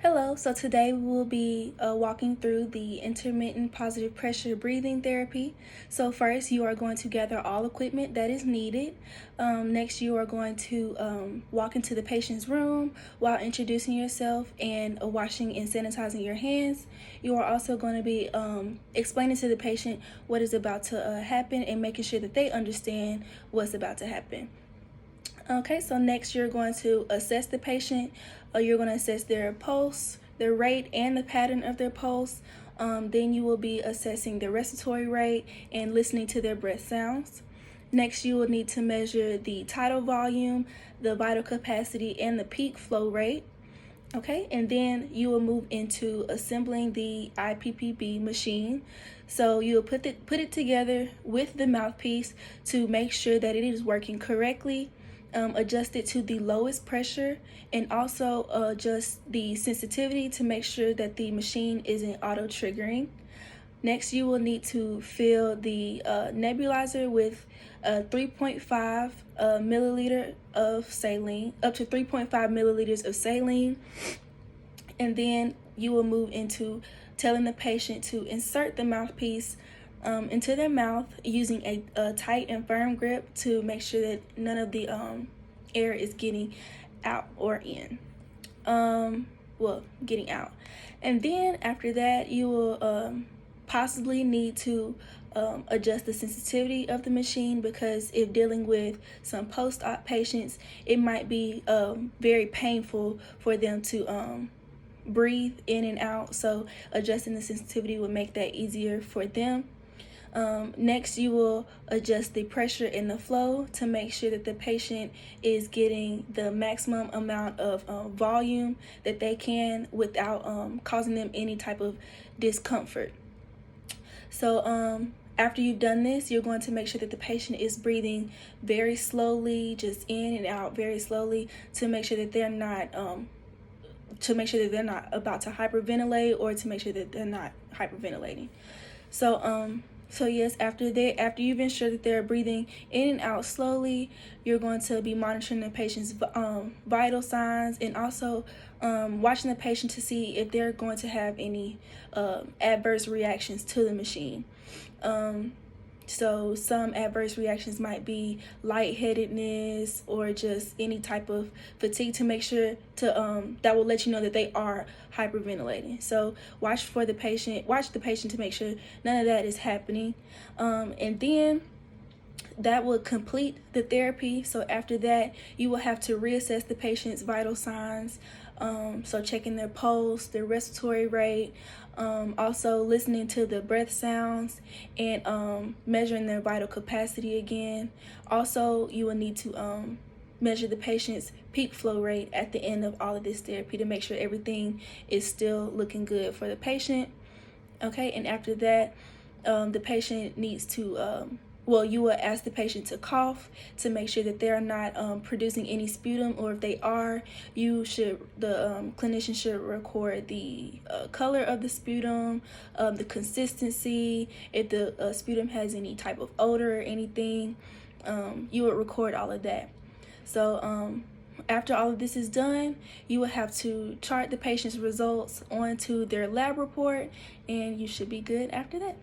Hello, so today we will be walking through the intermittent positive pressure breathing therapy. So first you are going to gather all equipment that is needed. Next you are going to walk into the patient's room while introducing yourself and washing and sanitizing your hands. You are also going to be explaining to the patient what is about to happen and making sure that they understand what's about to happen. Okay, so next you're going to assess the patient. You're going to assess their pulse, their rate, and the pattern of their pulse. Then you will be assessing their respiratory rate and listening to their breath sounds. Next, you will need to measure the tidal volume, the vital capacity, and the peak flow rate. Okay, and then you will move into assembling the IPPB machine. So you will put it together with the mouthpiece to make sure that it is working correctly. Adjust it to the lowest pressure, and also adjust the sensitivity to make sure that the machine isn't auto triggering. Next, you will need to fill the nebulizer with 3.5 milliliter of saline, up to 3.5 milliliters of saline. And then you will move into telling the patient to insert the mouthpiece into their mouth using a tight and firm grip to make sure that none of the air is getting out or in. Getting out. And then after that, you will possibly need to adjust the sensitivity of the machine, because if dealing with some post-op patients, it might be very painful for them to breathe in and out. So adjusting the sensitivity will make that easier for them. Next, you will adjust the pressure and the flow to make sure that the patient is getting the maximum amount of volume that they can without causing them any type of discomfort. So after you've done this, you're going to make sure that the patient is breathing very slowly, just in and out very slowly, to make sure that they're not about to hyperventilate, or to make sure that they're not hyperventilating. So yes, after you've ensured that they're breathing in and out slowly, you're going to be monitoring the patient's vital signs, and also watching the patient to see if they're going to have any adverse reactions to the machine. So some adverse reactions might be lightheadedness or just any type of fatigue, to make sure that will let you know that they are hyperventilating. So watch the patient to make sure none of that is happening. And then that will complete the therapy. So after that, you will have to reassess the patient's vital signs. So checking their pulse, their respiratory rate, also listening to the breath sounds, and measuring their vital capacity again. Also, you will need to measure the patient's peak flow rate at the end of all of this therapy to make sure everything is still looking good for the patient. Okay, and after that, the patient needs to you will ask the patient to cough to make sure that they're not producing any sputum, or if they are, the clinician should record the color of the sputum, the consistency, if the sputum has any type of odor or anything. You would record all of that. So after all of this is done, you will have to chart the patient's results onto their lab report, and you should be good after that.